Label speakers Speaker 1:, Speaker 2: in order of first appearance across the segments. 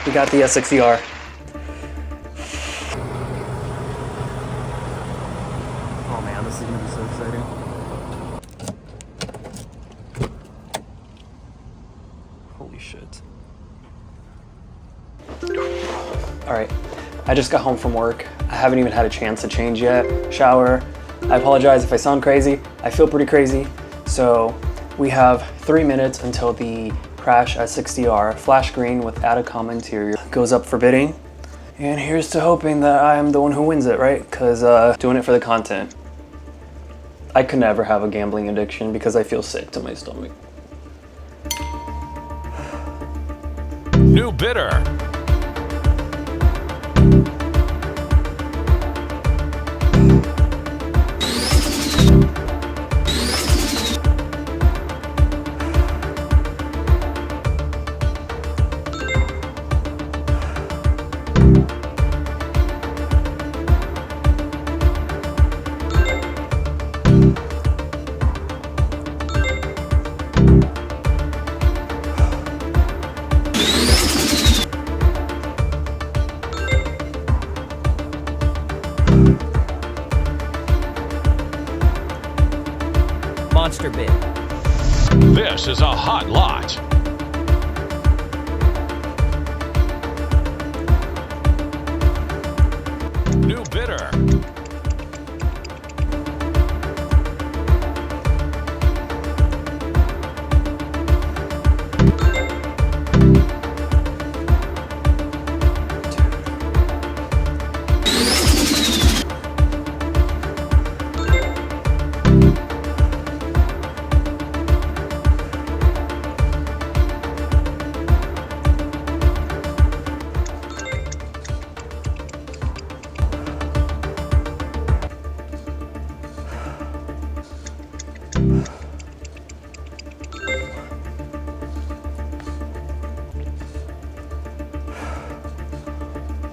Speaker 1: We got the S60R. Oh man, this is gonna be so exciting. Holy shit. All right, I just got home from work. I haven't even had a chance to change yet, shower. I apologize if I sound crazy. I feel pretty crazy. So we have 3 minutes until the Crash S60R Flash Green with Atacama interior goes up for bidding. And here's to hoping that I am the one who wins it, right? Because doing it for the content. I could never have a gambling addiction because I feel sick to my stomach.
Speaker 2: New bidder.
Speaker 3: Monster bid.
Speaker 2: This is a hot lot. New bidder.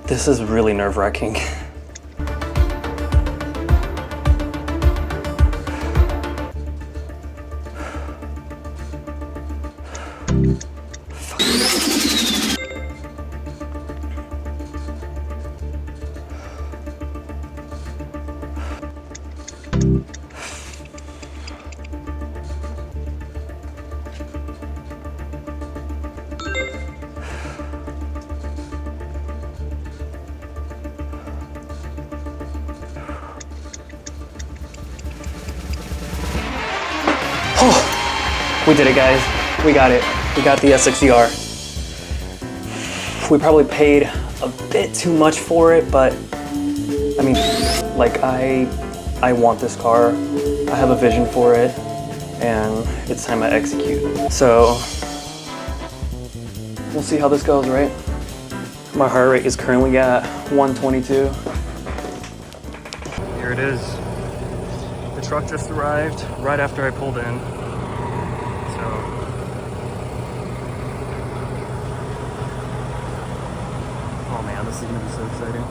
Speaker 1: This is really nerve-wracking. Oh, we did it, guys. We got it. We got the S60R. We probably paid a bit too much for it, but I mean, like I want this car. I have a vision for it, and it's time I execute. So we'll see how this goes, right? My heart rate is currently at 122. Here it is. The truck just arrived right after I pulled in. So oh man, this is gonna be so exciting.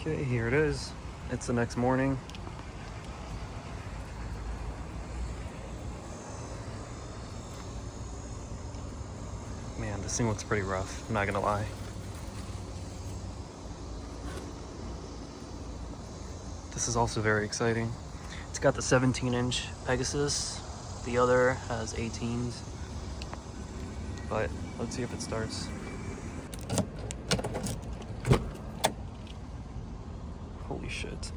Speaker 1: Okay, here it is. It's the next morning. Man, this thing looks pretty rough, I'm not gonna lie. This is also very exciting. It's got the 17-inch Pegasus. The other has 18s. But let's see if it starts. Holy shit.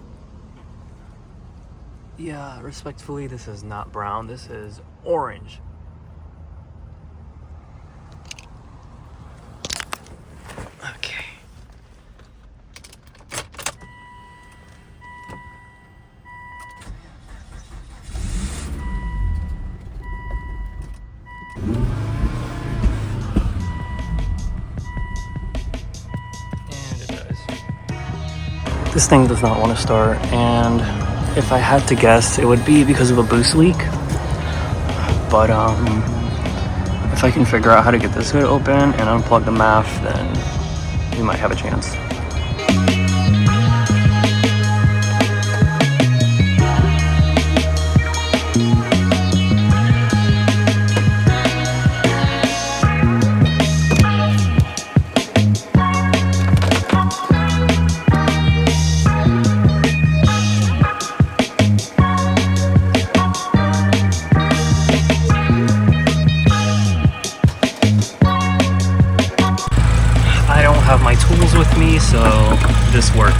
Speaker 1: Yeah, respectfully, this is not brown. This is orange. Okay. And it does. This thing does not want to start, and if I had to guess, it would be because of a boost leak. But if I can figure out how to get this hood open and unplug the MAF, then we might have a chance. Have my tools with me, so this worked.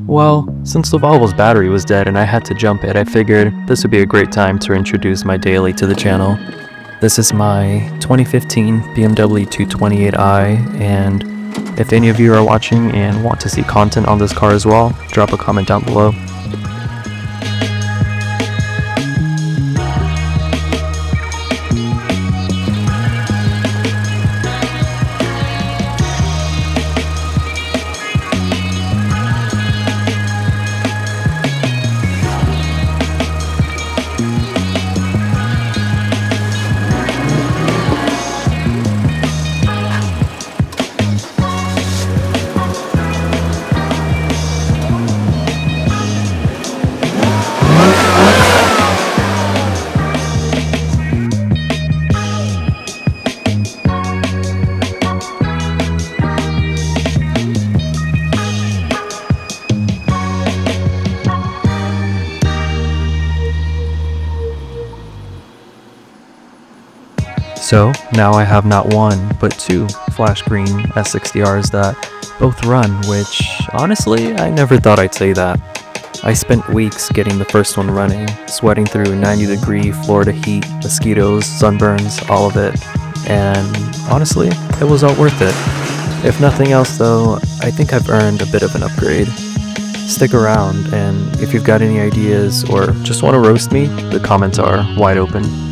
Speaker 1: Well, since the Volvo's battery was dead and I had to jump it, I figured this would be a great time to introduce my daily to the channel. This is my 2015 BMW 228i, and if any of you are watching and want to see content on this car as well, drop a comment down below. So now I have not one, but two Flash Green S60Rs that both run, which honestly, I never thought I'd say that. I spent weeks getting the first one running, sweating through 90-degree Florida heat, mosquitoes, sunburns, all of it, and honestly, it was all worth it. If nothing else though, I think I've earned a bit of an upgrade. Stick around, and if you've got any ideas or just want to roast me, the comments are wide open.